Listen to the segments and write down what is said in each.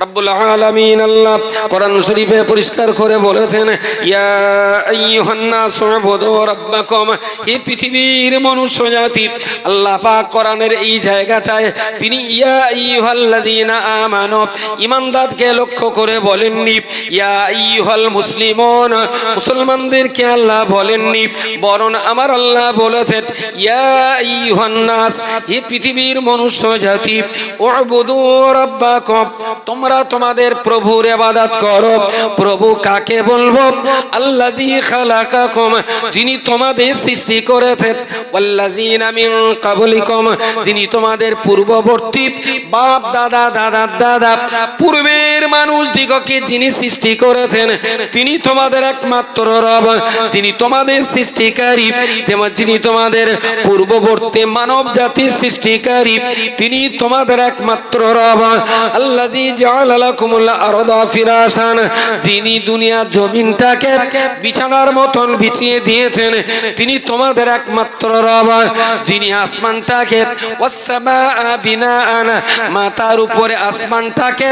রব্বুল আলামিন আল্লাহ কোরআন শরীফে পরিষ্কার করে বলেছেন, ইয়া আইয়ুহান নাস উবুদু রাব্বাকুম, হে পৃথিবীর মনুষ্য জাতি। আল্লাহ পাক কোরআনের এই জায়গাটায় তিনি ইয়া আইয়ুহাল্লাযীনা আমানু, ঈমানদারকে লক্ষ্য করে বলেননি ইয়া আইয়ুহাল মুসলিমুন, মুসলমানদেরকে আল্লাহ বলেননি, বরং আমার আল্লাহ বলেছেন ইয়া আইয়ুহান নাস, হে পৃথিবীর মনুষ্য জাতি, উবুদু রাব্বাকুম, তোমরা তোমাদের প্রভুর ইবাদত করো। প্রভু কাকে বলবো? আল্লাযী খালাকাকুম, যিনি তোমাদের সৃষ্টি করেছেন, ওয়াল্লাযীনা মিন ক্বাবলিকুম, যিনি তোমাদের পূর্ববর্তী বাপ দাদা দাদার দাদা পূর্বের মানুষ দিগকে যিনি সৃষ্টি করেছেন, তিনি তোমাদের একমাত্র রব, যিনি তোমাদের সৃষ্টিকারী, যিনি তোমাদের পূর্ববর্তী মানব জাতির সৃষ্টিকারী, তিনি তোমাদের একমাত্র রব। আল্লাযী জাআলা লাকুমুল আরদা ফিরাশান, যিনি দুনিয়া জমিনটাকে বিছানার মতন বিছিয়ে দিয়েছেন, তিনি তোমাদের একমাত্র রব। যিনি আসমানটাকে ওয়াস সামাআ বিনাআন, মাথার উপরে আসমানটাকে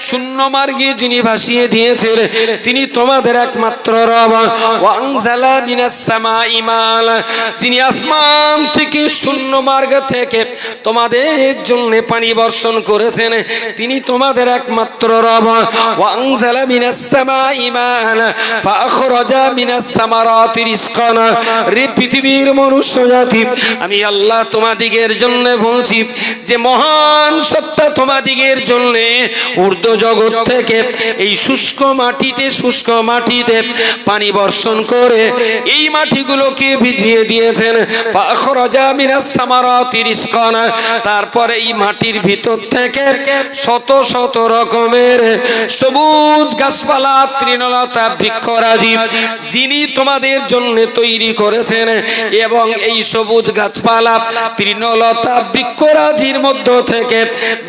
শূন্য মার্গে যিনি ভাসিয়ে দিয়েছেন, তিনি তোমাদের একমাত্র রব। ওয়া আনজালা মিনাস সামাই মাল, যিনি আসমান থেকে শূন্য মার্গ থেকে তোমাদের জন্য পানি বর্ষণ করেছেন, তিনি তোমাদের একমাত্র রব। ওয়া আনজালা মিনাস সামাই মাল ফাআখরাজা মিনাস সামারাতি রিজকান, রে পৃথিবীর মনুষ্য জাতি, আমি আল্লাহ তোমাদিগের জন্য বলছি যে মহান সত্তা তোমাদিগের জন্য ঊর্ধ্ব জগৎ থেকে এই শুষ্ক মাটিতে পানি বর্ষণ করে এই মাটিগুলোকে ভিজিয়ে দিয়েছেন। ফাআখরাজা মিনাস সামারাতি রিজকান, তারপরে এই মাটির ভিতর থেকে শত শত রকমের সবুজ গাছপালা, তৃণলতা, বৃক্ষরাজি যিনি তোমাদের জন্য তৈরি করেছেন, এবং এই সবুজ গাছপালা, তৃণলতা, বৃক্ষরাজির মধ্য থেকে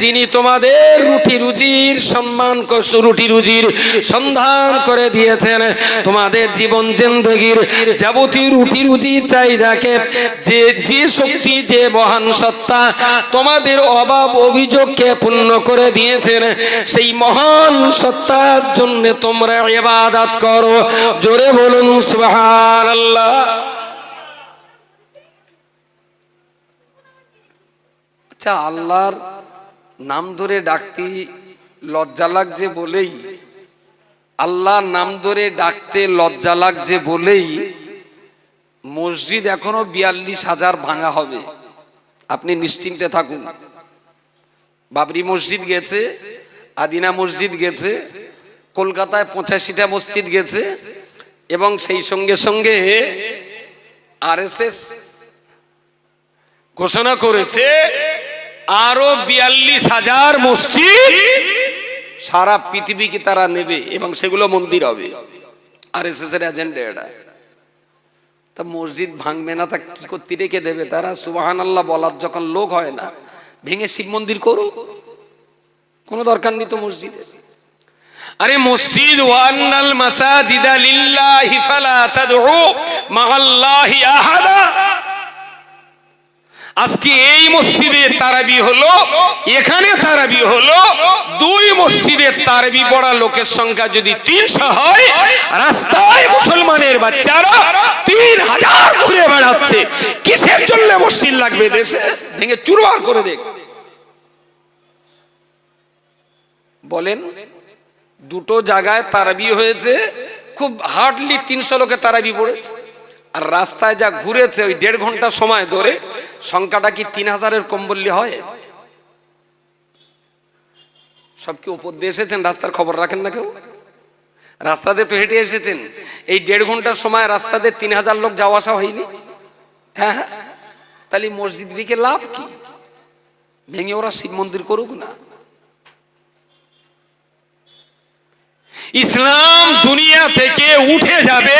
যিনি তোমাদের রুটি রুজির সন্ধান করে দিয়েছেন, তোমাদের জীবন জিন্দেগির যাবতীয় রুটি রুজির চাহিদাকে যে শক্তি, যে মহান সত্তা তোমাদের অভাব অভিযোগকে পূর্ণ করে দিয়েছেন, সেই মহান সত্তার জন্য তোমরা ইবাদত করো। জোরে বলুন সুবহানাল্লাহ। আচ্ছা, আল্লাহর নাম ধরে ডাকতে লজ্জা লাগছে বলেই, আল্লাহর নাম ধরে ডাকতে লজ্জা লাগছে বলেই মসজিদ এখনো 42,000 ভাঙা হবে। আপনি নিশ্চিন্তে থাকুন। বাবরি মসজিদ গেছে, আদিনা মসজিদ গেছে, কলকাতায় 85টা মসজিদ গেছে, এবং সেই সঙ্গে সঙ্গে আরএসএস ঘোষণা করেছে আরো 42,000 মসজিদ সারা পৃথিবীকে তারা নেবে এবং সেগুলো মন্দির হবে। আরএসএস এর এজেন্ডা এটা। তা মসজিদ ভাঙবে না, তা কি করতে রেখে দেবে তারা? সুবহানাল্লাহ বলার যখন লোক হয় না, ভেঙে শিব মন্দির করুক, কোনো দরকার নেই তো মসজিদের। আরে মসজিদ, ওয়ান্নাল মাসাজিদা লিল্লাহি ফালা তাদউ মাআল্লাহি আহাদা। আজকে এই মসজিদে তারাবি হলো, এখানে তারাবি হলো, 2 মসজিদে তারাবি পড়া লোকের সংখ্যা যদি 300 হয়, রাস্তায় মুসলমানের বাচ্চারা 3000 ঘুরে বেড়াচ্ছে। কিসের জন্য মসজিদ লাগবে দেশে? ভেঙে চুরমার করে দেখ। বলেন, 2টো জায়গায় তারাবি হয়েছে, খুব হার্ডলি 300 লোকে তারাবি পড়েছে, আর রাস্তায় যা ঘুরেছে ওই 1.5 ঘন্টা সময় ধরে, সংখ্যাটা কি 3000-এর কম বললে হয়? সব কি উপর দিয়ে এসেছেন? রাস্তার খবর রাখেন না কেউ? রাস্তাতে তো হেঁটে এসেছেন, এই 1.5 ঘন্টার সময় রাস্তাতে 3000 লোক যাওয়া আসা হয়নি? হ্যাঁ, তাহলে মসজিদ রেখে লাভ কি? ভেঙে ওরা শিব মন্দির করুক না। ইসলাম দুনিয়া থেকে উঠে যাবে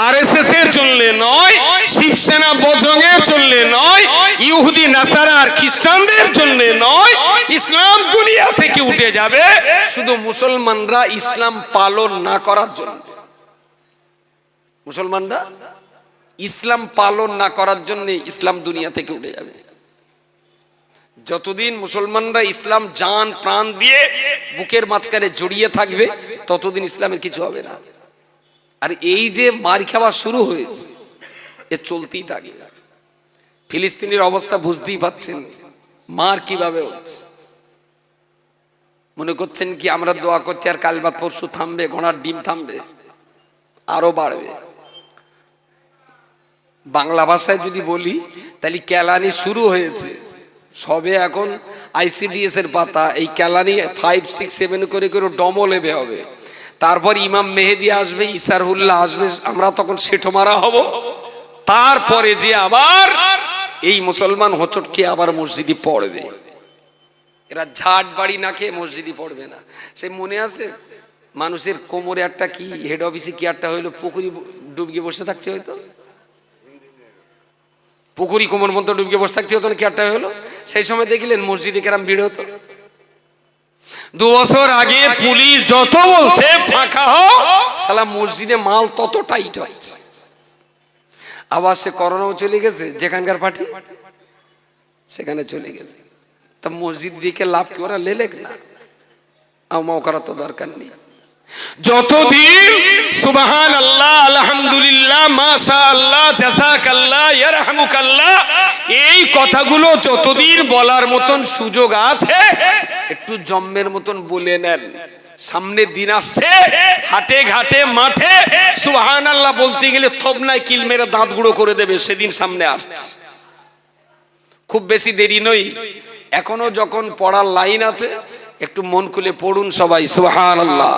আরএসএস এর জন্য নয়, শিবসেনা বজরঙ্গের জন্য নয়, ইহুদি নাসারা আর খ্রিস্টানদের জন্য নয়। ইসলাম দুনিয়া থেকে উঠে যাবে শুধু মুসলমানরা ইসলাম পালন না করার জন্য। মুসলমানরা ইসলাম পালন না করার জন্য ইসলাম দুনিয়া থেকে উঠে যাবে। যতদিন মুসলমানরা ইসলাম জান প্রাণ দিয়ে বুকের মাঝখানে জড়িয়ে থাকবে ততদিন ইসলামের কিছু হবে না। আর এই যে মার খাওয়া শুরু হয়েছে এ চলতেই থাকে। ফিলিস্তিনের অবস্থা বুঝতেই পাচ্ছেন, মার কিভাবে হচ্ছে। মনে করছেন কি আমরা দোয়া করছি আর কাল বাদ পরশু থামবে, ঘোড়ার ডিম থামবে? আরো বাড়বে। বাংলা ভাষায় যদি বলি তাহলে কেলানি শুরু হয়েছে সবে, এখন আইসিডিএস এর পাতা। এই কেলানি 5, 6, 7 করে করে ডমলেবে হবে। তারপর ইমাম মেহেদি আসবে, ইসারুল্লাহ আসবে, আমরা তখন সেঠো মারা হব। তারপরে যে আবার এই মুসলমান হোঁচট খেয়ে আবার মসজিদে পড়বে। এরা ঝাট বাড়ি না খেয়ে মসজিদে পড়বে না। সে মনে আছে মানুষের কোমরে একটা কি হেড অফিসে কি একটা হইলো, পুকুরি ডুবিয়ে বসে থাকতে হইতো, পুকুরি কোমর মতো ডুবিয়ে বসে থাকতে হতো না, কি একটা হলো। সেই সময় দেখিলেন মসজিদে কেরাম ভিড় হতো। 2 বছর আগে পুলিশ যত বলছে ফাঁকা হোক, শালা মসজিদে মাল তত টাইট হচ্ছে। আবার সে করোনাও চলে গেছে, যেখানকার পার্টি সেখানে চলে গেছে। তা মসজিদ দিকে লাভ কি, ওরা লেলেক না, আমাও করার তো দরকার নেই। যতদিন সুবহানাল্লাহ, আলহামদুলিল্লাহ, মাশাআল্লাহ, জাযাকাল্লাহ, ইয়ারহামুকাল্লাহ এই কথাগুলো যতদিন বলার মতন সুযোগ আছে একটু জম্মের মতন বলে নেন। সামনে দিন আসছে, হাটে ঘাটে মাঠে সুবহানাল্লাহ বলতে গেলে থবনায় কিল মেরে দাঁত গুঁড়ো করে দেবে, সেদিন সামনে আসছে। খুব বেশি দেরি নই, এখনো যখন পড়ার লাইন আছে একটু মন খুলে পড়ুন সবাই সুবহানাল্লাহ।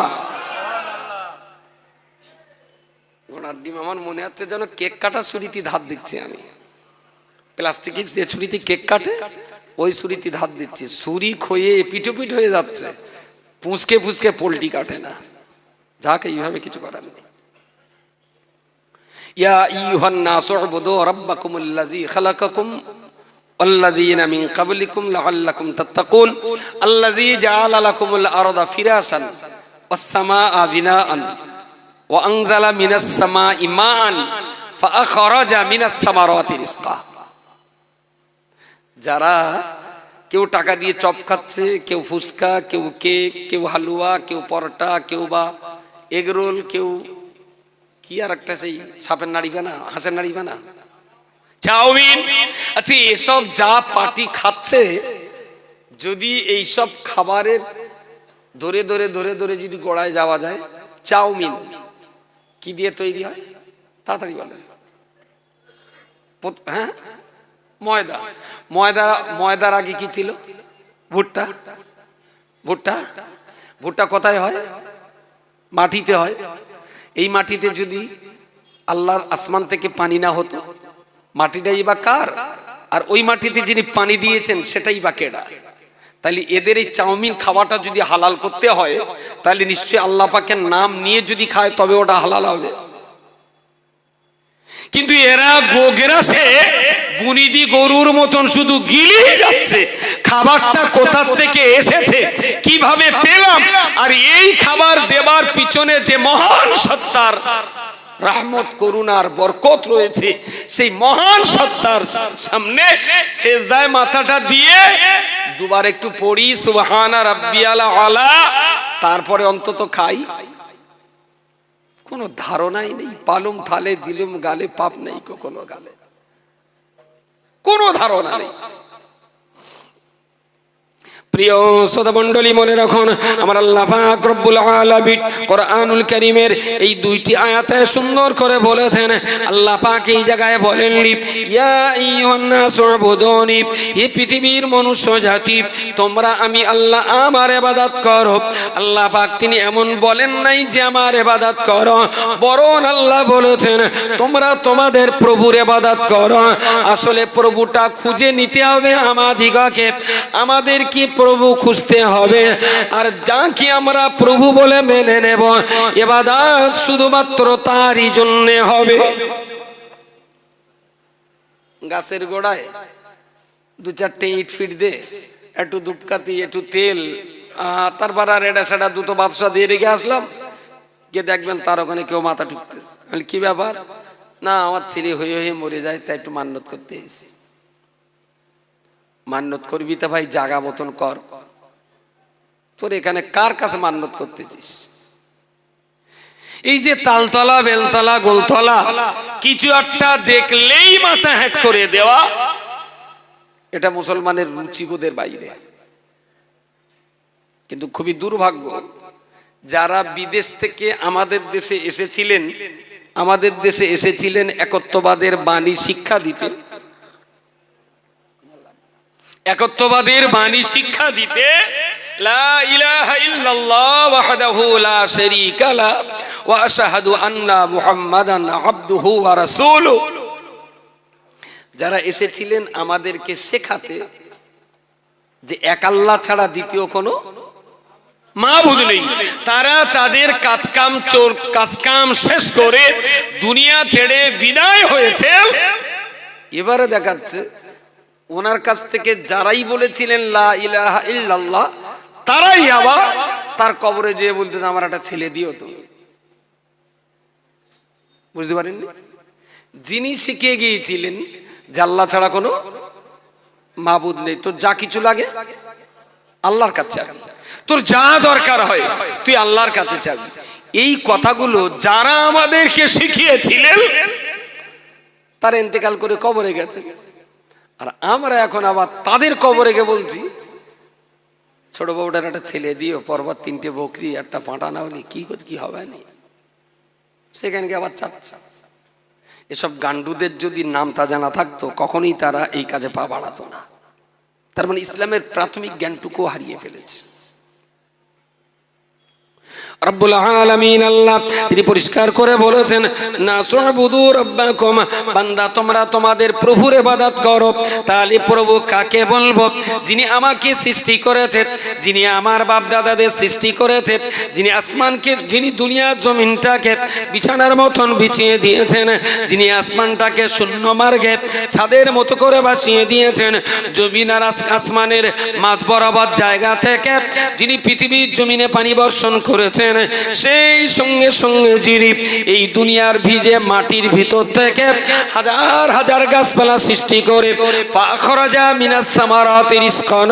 ওনার ডিম আমার মনে হচ্ছে যেন কেক কাটা ছুরিতে ধার দিচ্ছি আমি। প্লাস্টিকের যে ছুরিতে কেক কাটে ওই ছুরিতে ধার দিচ্ছি, ছুরি খয়ে পিঠোপিঠ হয়ে যাচ্ছে, পুঁচকে পুঁচকে পোল্টি কাটে না। যাক, এইভাবে কিছু করার নেই। ইয়া আইয়ুহান নাসু উবুদু রাব্বাকুমুল্লাযী খালাকাকুম ওয়াল্লাযীনা মিন ক্বাবলিকুম লাআল্লাকুম তাত্তাকুন আল্লাযী জাআলা লাকুমুল আরদা ফিরাশান ওয়াস সামাআ বিনাআন ওয়া আনজালা মিনাস সামাই মাআন ফাআখরাজা মিনাস সামারাতি রিজকা। যারা কেউ টাকা দিয়ে চপ খাচ্ছে, কেউ ফুচকা, কেউ কেক, কেউ হালুয়া, কেউ পরোটা, কেউ বা এগরোল, কেউ কি আর একটা সেই সাপের নাড়ি বানা, হাঁসের নাড়ি বানা, চাউমিন। আচ্ছা, এসব যা পার্টি খাচ্ছে, যদি এইসব খাবারের ধরে ধরে ধরে ধরে যদি গোড়ায় যাওয়া যায়, চাউমিন কি দিয়ে তৈরি হয় তাড়াতাড়ি বলেন? হ্যাঁ, ময়দা। ময়দা, ময়দার আগে কি ছিল? ভুট্টা। ভুট্টা, ভুট্টা কোথায় হয়? মাটিতে হয়। এই মাটিতে যদি আল্লাহর আসমান থেকে পানি না হতো, মাটিটাই বা কার? আর ওই মাটিতে যিনি পানি দিয়েছেন সেটাই বা কেডা? তাহলে এদের এই চাউমিন খাওয়াটা যদি হালাল করতে হয়, তাহলে নিশ্চয়ই আল্লাহ পাকের নাম নিয়ে যদি খায় তবে ওটা হালাল হবে। কিন্তু এরা গোগ্রাসে বুনিদি গরুর মতন শুধু গিলিয়ে যাচ্ছে। খাবারটা কোথা থেকে এসেছে, কিভাবে পেলাম, আর এই খাবার দেবার পিছনে যে মহান সত্তার রহমত, করুণার বরকত রয়েছে, সেই মহান সত্তার সামনে সেজদায় মাথাটা দিয়ে দুবার একটু পড়ি সুবহানা রাব্বিয়াল আলা, তারপরে অন্তত খাই। কোনো ধারণাই নেই। পালুম থালে দিলুম গালে, পাপ নেই কখনো গালে, কোনো ধারণা নেই। প্রিয় শ্রোতা মণ্ডলী, মনে রাখুন, আমার আল্লাহ পাক রব্বুল আলামিন কোরআনুল কারীমের এই 2টি আয়াতে সুন্দর করে বলেছেন। আল্লাহ পাক এই জায়গায় বলেননি ইয়া আইয়ুহান নাসু উবুদুনি, হে পৃথিবীর মনুষ্য জাতি, তোমরা আমি আল্লাহ আমার ইবাদত করো। আল্লাহ পাক তিনি এমন বলেন নাই যে আমার ইবাদত করো, বরং আল্লাহ বলেছেন তোমরা তোমাদের প্রভুর ইবাদত করো। আসলে প্রভুটা খুঁজে নিতে হবে আমাদিগকে, আমাদের কি প্রভু খুঁজতে হবে। আর যাকে আমরা প্রভু বলে মেনে নেব, ইবাদত শুধুমাত্র তারই জন্য হবে। গাছের গোড়ায় 2-4টে ইট ফিট দে, একটু ধূপকাঠি, একটু তেল, তারপর আর এটা সেটা দুটো বাদশা দিয়ে রেখে আসলাম, গিয়ে দেখবেন তার ওখানে কেউ মাথা ঠুকতেছে। কি ব্যাপার? না, আমার ছেলে হয়ে হয়ে মরে যায়, তাই একটু মান্নত করতে এসেছি। মান্যত করবি তা ভাই জাগা মতন কর, তোর এখানে কার কাছে মান্যত করতেছিস? এই যে তালতলা বেলতলা গোলতলা কিছু একটা দেখলেই মাথা হ্যাট করে দেওয়া, এটা মুসলমানের রুচিবোধের বাইরে। কিন্তু খুবই দুর্ভাগ্য, যারা বিদেশ থেকে আমাদের দেশে এসেছিলেন একত্ববাদের বাণী শিক্ষা দিতে, একত্ববাদের বাণী শিক্ষা দিতে, লা ইলাহা ইল্লাল্লাহ ওয়াহদাহু লা শারীকা লা ওয়া আশহাদু আন্না মুহাম্মাদান আবদুহু ওয়া রাসূলুহু, যারা এসেছিলেন আমাদেরকে শেখাতে যে এক আল্লাহ ছাড়া দ্বিতীয় কোনো মাবুদ নেই, তারা তাদের কাজকাম শেষ করে দুনিয়া ছেড়ে বিদায় হয়েছে। এবারে দেখাচ্ছে ওনার কাছ থেকে যারাই বলেছিলেন লা ইলাহা ইল্লাল্লাহ, তারাই আবার তার কবরে যেয়ে বলতেছে আমার একটা ছেলে দিও তো। বুঝতে পারেননি? যিনি শিখিয়ে গিয়েছিলেন যে আল্লাহ ছাড়া কোনো মাবুদ নেই, তোর যা কিছু লাগে আল্লাহর কাছে চাবি, তোর যা দরকার হয় তুই আল্লাহর কাছে চাবি, এই কথাগুলো যারা আমাদেরকে শিখিয়েছিলেন তারা ইন্তেকাল করে কবরে গেছে। আর আমরা এখন আবার তাদের কবরে গিয়ে বলছি ছোট বউটার একটা ছেলে দিও, পর্বত 3টে বকরি একটা পাঁটা না হলে কি হবে না, সেখানে গিয়ে আবার চাচ্ছে। এসব গান্ডুদের যদি নামটা জানা থাকতো কখনোই তারা এই কাজে পা বাড়াতো না। তার মানে ইসলামের প্রাথমিক জ্ঞানটুকু হারিয়ে ফেলেছে। রব্বুল আলামিন আল্লাহ তিনি পরিষ্কার করে বলেছেন নাসুবুদু রাব্বাকুম, বান্দা তোমরা তোমাদের প্রভুর ইবাদত করো। তাহলে প্রভু কাকে বলবো? যিনি আমাকে সৃষ্টি করেছেন, যিনি আমার বাপ দাদাদের সৃষ্টি করেছেন, যিনি আসমানকে, যিনি দুনিয়া জমিনটাকে বিছানার মতন বিছিয়ে দিয়েছেন, যিনি আসমানটাকে শূন্য মার্গে ছাদের মতো করে ভাসিয়ে দিয়েছেন, জমিন আর আসমানের মাঝ বরাবর জায়গা থেকে যিনি পৃথিবীর জমিনে পানি বর্ষণ করেছেন, সেই সঙ্গে সঙ্গে যিনি এই দুনিয়ার ভিজে মাটির ভিতর থেকে হাজার হাজার গাছপালা সৃষ্টি করে ফাখরাজা মিনাস সামারাতি রিজকান,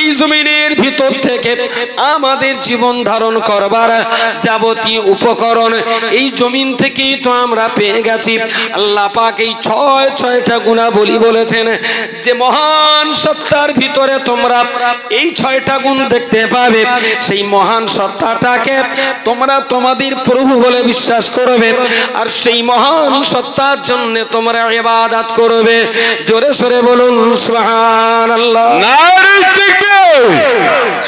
এই জমিনের ভিতর থেকে আমাদের জীবন ধারণ করবার যাবতীয় উপকরণ এই জমিন থেকেই তো আমরা পেয়ে গেছি। আল্লাহ পাক এই ছয়টা গুণাবলী বলেছেন যে মহান সত্তার ভিতরে তোমরা এই 6টা গুণ দেখতে পাবে। সেই মহান সত্তাটাকে তোমরা তোমাদের প্রভু বলে বিশ্বাস করবে, আর সেই মহান সত্তার জন্য তোমরা ইবাদত করবে। জোরে সরে বলুন সুবহানাল্লাহ। নারে তাকবীর,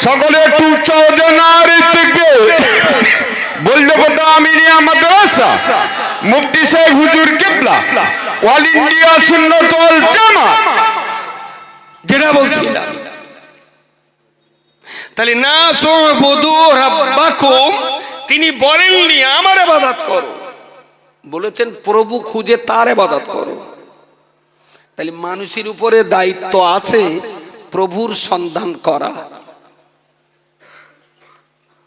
সকলে একটু উচ্চ আওয়াজে নারে তাকবীর বলতে বলতে আমিনিয়া মাদ্রাসা মুফতি সাহেব হুজুর কিবলা অল ইন্ডিয়া সুন্নাত ওয়াল জামাত, যেটা বলছিলাম। তাহলে নাসুবুদু রাব্বাকুম, তিনি বলেননি আমার ইবাদত করো, বলেছেন প্রভু খুঁজে তার ইবাদত করো। তাহলে মানুষের উপরে দায়িত্ব আছে প্রভুর সন্ধান করা,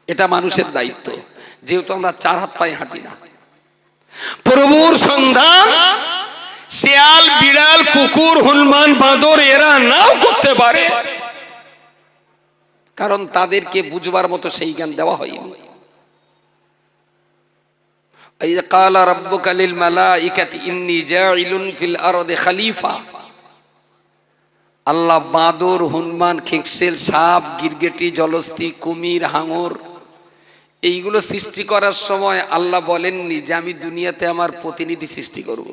এটা মানুষের দায়িত্ব। যেহেতু আমরা 4 হাত পায়ে হাঁটি না, প্রভুর সন্ধান শিয়াল বিড়াল কুকুর হনুমান বাঁদর এরা নাও করতে পারে, কারণ তাদেরকে বুঝবার মতো সেই জ্ঞান দেওয়া হয়নি। এই যে ক্বালা রাব্বুকা লিল মালাইকাতি ইন্নী জাইলুন ফিল আরদি খলিফা, আল্লাহ বাঁদর হনুমান খেকসেল সাপ গিরগিটি জলস্থি কুমির হাঙর এইগুলো সৃষ্টি করার সময় আল্লাহ বলেননি যে আমি দুনিয়াতে আমার প্রতিনিধি সৃষ্টি করব।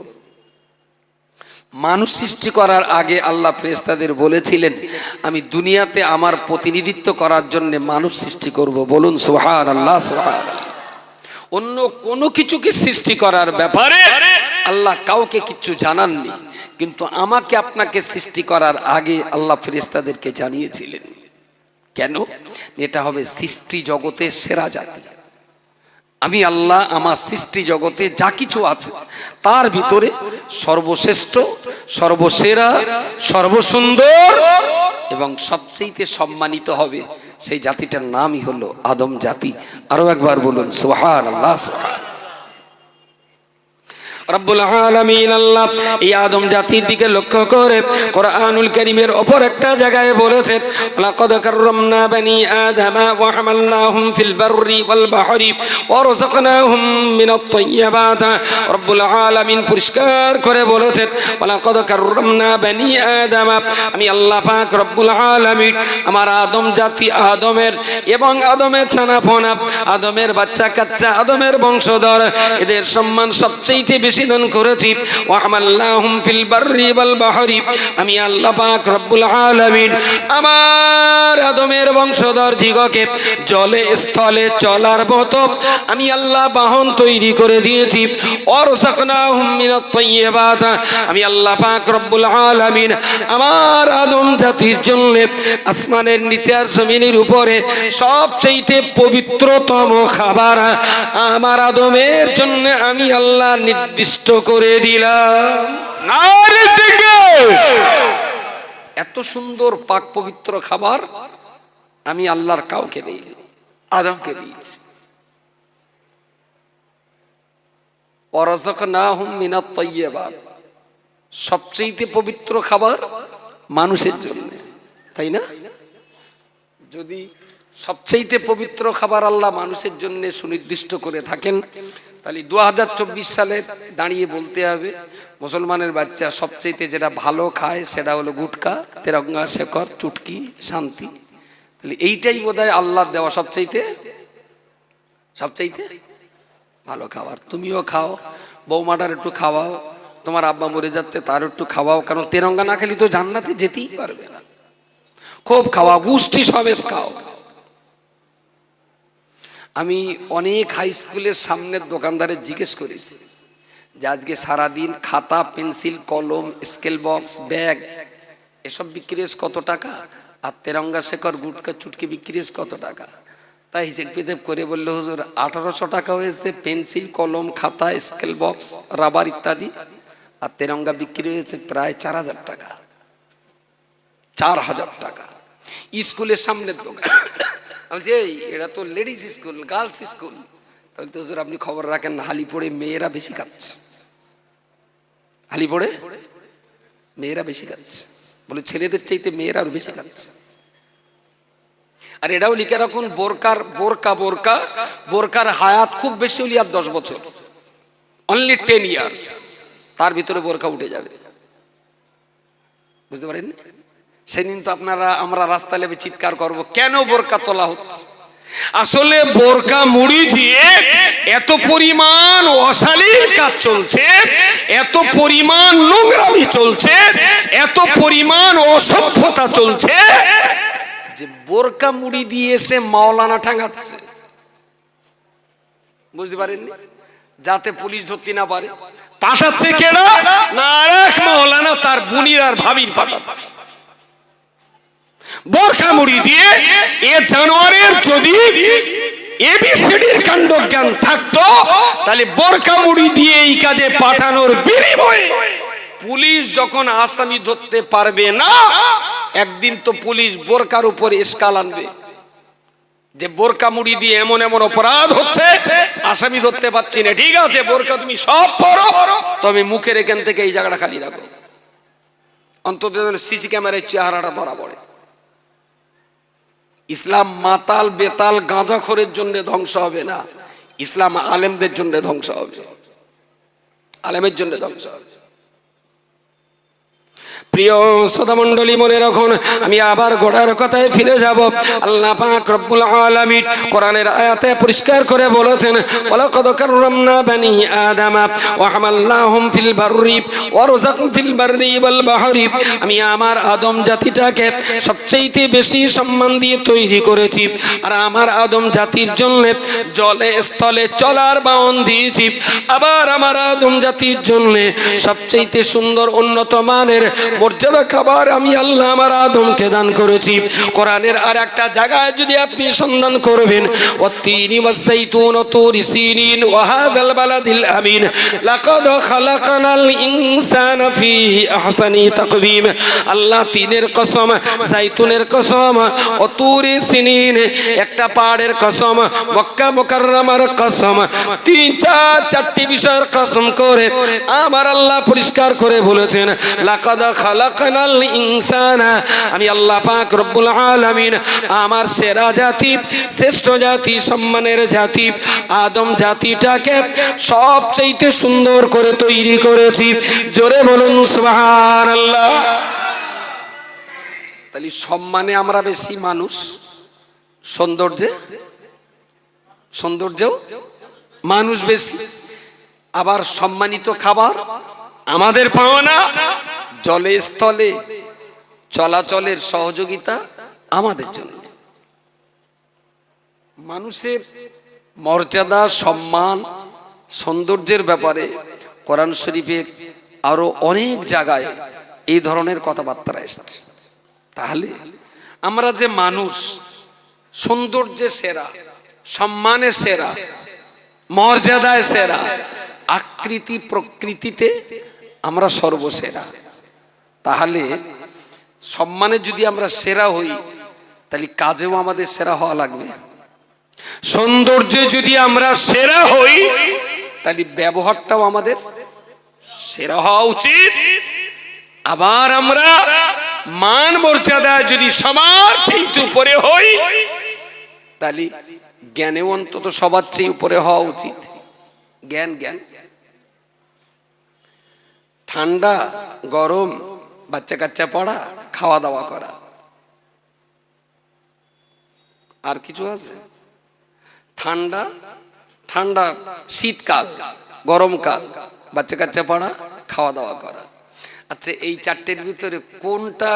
মানুষ সৃষ্টি করার আগে আল্লাহ ফেরেশতাদের বলেছিলেন আমি দুনিয়াতে আমার প্রতিনিধিত্ব করার জন্য মানুষ সৃষ্টি করব। বলুন সুবহানাল্লাহ সুবহানাল্লাহ। অন্য কোনো কিছুকে সৃষ্টি করার ব্যাপারে আল্লাহ কাউকে কিছু জানাননি, কিন্তু আমাকে আপনাকে সৃষ্টি করার আগে আল্লাহ ফেরেশতাদেরকে জানিয়েছিলেন। কেন? এটা হবে সৃষ্টি জগতের সেরা জাতি। আমি আল্লাহ আমার সৃষ্টি জগতে যা কিছু আছে তার ভিতরে সর্বশ্রেষ্ঠ, সর্বসেরা, সর্বসুন্দর এবং সবচেয়ে সম্মানিত হবে সেই জাতিটার নামই হলো আদম জাতি। আরো একবার বলুন সুবহানাল্লাহ সুবহানাল্লাহ। রব্বুল আলামিন আল্লাহ এই আদম জাতির দিকে লক্ষ্য করে কোরআনুল কারীমের অপর একটা জায়গায় বলেছেন লাকাদ কাররামনা বানি আদামা ওয়া হামালনাহুম ফিল বাররি ওয়াল বাহরি ওয়া রাযাকনাহুম মিনাত তাইয়্যিবাত। রব্বুল আলামিন পরিষ্কার করে বলেছেন লাকাদ কাররামনা বানি আদামা, আমি আল্লাহ পাক রব্বুল আলামিন আমার আদম জাতি আদমের এবং আদমের ছানাপোনা আদমের বাচ্চা কাচ্চা আদমের বংশধর এদের সম্মান সবচেয়ে বেশি দান করেছি। ওয়া হামালনাহুম ফিল বাররি ওয়াল বাহরি, আমি আল্লাহ পাক রব্বুল আলামিন আমার আদমের বংশধর দিগকে জলে স্থলে চলার মতো আমি আল্লাহ বাহন তৈরি করে দিয়েছি। ওয়া রাযাকনাহুম মিনাত তাইয়্যিবাত, আমি আল্লাহ পাক রব্বুল আলামিন আমার আদম জাতির জন্য আসমানের নিচে আর জমিনের উপরে সবচেয়ে পবিত্রতম খাবার আমার আদমের জন্য আমি আল্লাহ নির্দিষ্ট করে দিলাম। নারী থেকে এত সুন্দর পাক পবিত্র খাবার আমি আল্লাহর কাউকে দেইনি, আদমকে দিয়েছি। ওয়ারাযাকনাহুম মিনাত তাইয়্যিবাত, সবচেয়ে পবিত্র খাবার মানুষের জন্য, তাই না? যদি সবচেয়ে পবিত্র খাবার আল্লাহ মানুষের জন্য সুনির্দিষ্ট করে থাকেন তাহলে 2024 সালে দাঁড়িয়ে বলতে হবে মুসলমানের বাচ্চা সবচেয়ে যেটা ভালো খায় সেটা হলো গুটকা, তেরঙ্গা, শেকর, চুটকি, শান্তি। তাহলে এইটাই বোধহয় আল্লাহর দেওয়া সবচেয়ে ভালো খাবার। তুমিও খাও, বৌমাটার একটু খাওয়াও, তোমার আব্বা মরে যাচ্ছে তার একটু খাওয়াও, কারণ তেরঙ্গা না খেলে তো জান্নাতে যেতেই পারবে না। খুব খাওয়া, গোষ্ঠী সমেত খাও। আমি অনেক হাই স্কুলের সামনের দোকানদারে জিজ্ঞেস করেছি যে আজকে সারাদিন খাতা, পেন্সিল, কলম, স্কেল বক্স, ব্যাগ এসব বিক্রি হয়েছে কত টাকা, আর তেরঙ্গা, শেকর, গুটকা, চুটকি বিক্রি হয়েছে কত টাকা। তাই হিসেব কিতাব করে বললো হুজুর 1800 টাকা হয়েছে পেন্সিল, কলম, খাতা, স্কেল বক্স, রাবার ইত্যাদি, আর তেরঙ্গা বিক্রি হয়েছে প্রায় 4000 টাকা। 4000 টাকা স্কুলের সামনের দোকান। বলছি এটা তো লেডিস স্কুল, গার্লস স্কুল। তাহলে তো হুজুর আপনি খবর রাখেন না, হালিপড়ে মেয়েরা বেশি খাচ্ছে, হালিপড়ে মেয়েরা বেশি খাচ্ছে, বলে ছেলেদের চাইতে মেয়েরা আরো বেশি খাচ্ছে। আর এটাও লিখে রাখুন বোরকার হায়াত খুব বেশি হলি আর 10 বছর, অনলি 10 ইয়ার্স, তার ভিতরে বোরকা উঠে যাবে। বুঝতে পারেন? সেদিন তো আমরা রাস্তায় লেবে চিৎকার করব কেন বোরকা তোলা হচ্ছে। আসলে বোরকা মুড়ি দিয়ে এত পরিমাণ অশালীন কাজ চলছে, এত পরিমাণ নোংরামি চলছে, এত পরিমাণ অসভ্যতা চলছে যে বোরকা মুড়ি দিয়ে এসে মাওলানা ঠাঙাচ্ছে। বুঝতে পারেননি? যাতে পুলিশ ধরতে না পারে। পাঠাচ্ছে কেডা না, এক মাওলানা তার বুনির আর ভাবির পাঠাচ্ছে বোরকা মুড়ি দিয়ে। এ জানোয়ারের যদি এবিসিডির কাণ্ড জ্ঞান থাকতো তাহলে বোরকা মুড়ি দিয়ে এই কাজে পাঠানোর বিনিময়ে পুলিশ যখন আসামি ধরতে পারবে না, একদিন তো পুলিশ বোরকার উপর ইশকাল আনবে যে বোরকা মুড়ি দিয়ে এমন এমন অপরাধ হচ্ছে, আসামি ধরতে পারছি না। ঠিক আছে, বোরকা তুমি সব পরো, তবে মুখের এখান থেকে এই জায়গাটা খালি রাখো, অন্তত সিসি ক্যামেরায় চেহারাটা ধরা পড়ে। ইসলাম মাতাল, বেতাল, গাঁজাখোরের জন্য ধ্বংস হবে না, ইসলাম আলেমদের জন্য ধ্বংস হবে, আলেমের জন্য ধ্বংস হবে। প্রিয় শ্রোতা মণ্ডলী, মনে রাখুন, আমি আবার গোড়ার কথায় ফিরে যাব। আল্লাহ পাক রব্বুল আলামিন কোরআনের আয়াতে পরিষ্কার করে বলেছেন ওয়ালাকাদ কাররামনা বানি আদামা ওয়া হামালনাহুম ফিল বাররি ওয়া রাযাকনাহুম ফিল বাররি ওয়াল বাহরি, আমি আমার আদম জাতিটাকে সবচেয়ে বেশি সম্মান দিয়ে তৈরি করেছি, আর আমার আদম জাতির জন্য জলে স্থলে চলার বাহন দিয়েছি। আবার আমার আদম জাতির জন্য সবচেয়ে সুন্দর উন্নত মানের মর্যাদা খাবার আমি আল্লাহ আমার আদমকে দান করেছি। কোরআনের আর একটা জায়গায় যদি আপনি সন্ধান করবেন, ওয়াত্তিনি ওয়াজ্জাইতুন ওয়া তুরি সিনিন ওয়া হাযাল বালাদিল আমিন লাকাদ খালাকনাল ইনসানা ফি আহসানি তাকবীম। আল্লাহ তিনের কসম, জাইতুনের কসম, ও তুরি সিনিন একটা পাহাড়ের কসম, মক্কা মুকাররমার কসম, চারটি বিষয়ের কসম করে আমার আল্লাহ পরিষ্কার করে বলেছেন, লাকাদ খালাকনাল ইনসানা, আমি আল্লাহ পাক রব্বুল আলামিন আমার সেরা জাতি, শ্রেষ্ঠ জাতি, সম্মানের জাতি আদম জাতিটাকে সবচেয়ে সুন্দর করে তৈরি করেছি। জোরে বলুন সুবহানাল্লাহ। তাহলে সম্মানে আমরা বেশি মানুষ, সৌন্দর্যেও মানুষ বেশি। আবার সম্মানিত খাবার আমাদের পাওনা, জলে স্থলে চলাচলের সহযোগিতা আমাদের জন্য। মানুষের মর্যাদা, সম্মান, সৌন্দর্যের ব্যাপারে কোরআন শরীফের আরো অনেক জায়গায় এই ধরনের কথাবার্তা এসেছে। তাহলে আমরা যে মানুষ, সৌন্দর্যে সেরা, সম্মানে সেরা, মর্যাদায় সেরা, আকৃতি প্রকৃতিতে আমরা সর্বসেরা। তাহলে সম্মানে যদি আমরা সেরা হই, তাহলে কাজেও আমাদের সেরা হওয়া লাগবে। সৌন্দর্যে যদি আমরা সেরা হই, তাহলে ব্যবহারটাও আমাদের সেরা হওয়া উচিত। আবার আমরা মান মর্যাদা যদি সবার চেয়ে উপরে হই, তাহলে জ্ঞানেও অন্তত সবার চেয়ে উপরে হওয়া উচিত। জ্ঞান ঠান্ডা গরম, বাচ্চা কাচ্চা পড়া, খাওয়া দাওয়া করা, আর কিছু আছে? ঠান্ডা শীতকাল, গরমকাল, বাচ্চা কাচ্চা পড়া, খাওয়া দাওয়া করা। আচ্ছা, এই চারটের ভিতরে কোনটা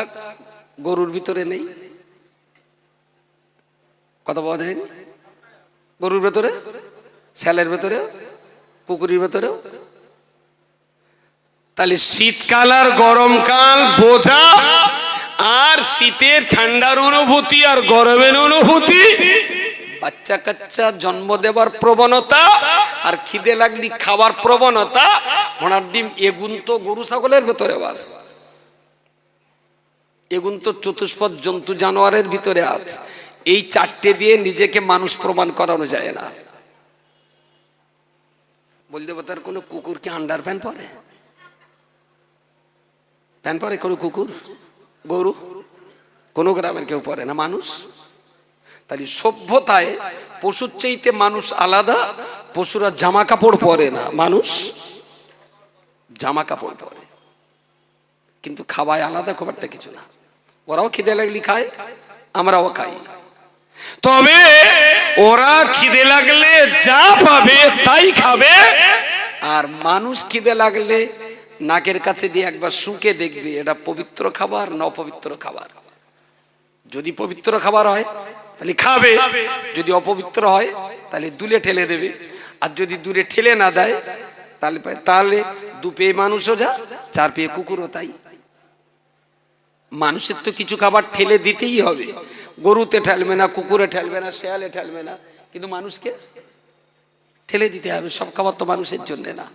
গরুর ভিতরে নেই? কথা বলা যায়নি? গরুর ভেতরে, ছেলের ভেতরে, কুকুরের ভেতরে। তাহলে শীতকাল আর গরমকাল বোঝা, আর শীতের ঠান্ডার অনুভূতি আর গরমের অনুভূতি, বাচ্চা কাচ্চা জন্ম দেবার প্রবণতা আর খিদে লাগলি খাবার প্রবণতা, ঘোড়ার ডিম, এগুন তো গরু ছাগলের ভেতরে বাস, এগুন তো চতুষ্পদ জন্তু জানোয়ারের ভিতরে আছে। এই চারটে দিয়ে নিজেকে মানুষ প্রমাণ করানো যায় না। বলতে তার কোনো কুকুর কি আন্ডার প্যান্ট পরে? প্যান্ট পরে কোনো কুকুর? গরু? কোনো গ্রামের কেউ পরে না। মানুষ? তাহলে সভ্যতায় পশুর চাইতে মানুষ আলাদা। পশুরা জামা কাপড় পরে না, মানুষ জামা কাপড় পরে, কিন্তু খাওয়ায় আলাদা, খুব একটা কিছু না। ওরাও খিদে লাগলি খায়, আমরাও খাই। তবে ওরা খিদে লাগলে যা পাবে তাই খাবে, আর মানুষ খিদে লাগলে নাকের কাছে দিয়ে একবার শুকে দেখবে এটা পবিত্র খাবার না অপবিত্র খাবার। যদি পবিত্র খাবার হয় তাহলে খাবে, যদি অপবিত্র হয় তাহলে দূরে ঠেলে দেবে, আর যদি দূরে ঠেলে না দেয় তাহলে দু পেয়ে মানুষও যা, চার পেয়ে কুকুরও তাই। মানুষের তো কিছু খাবার ঠেলে দিতেই হবে। গরুতে ঠেলবে না, কুকুরে ঠেলবে না, শেয়ালে ঠেলবে না, কিন্তু মানুষকে ঠেলে দিতে হবে। সব খাবার তো মানুষের জন্য না।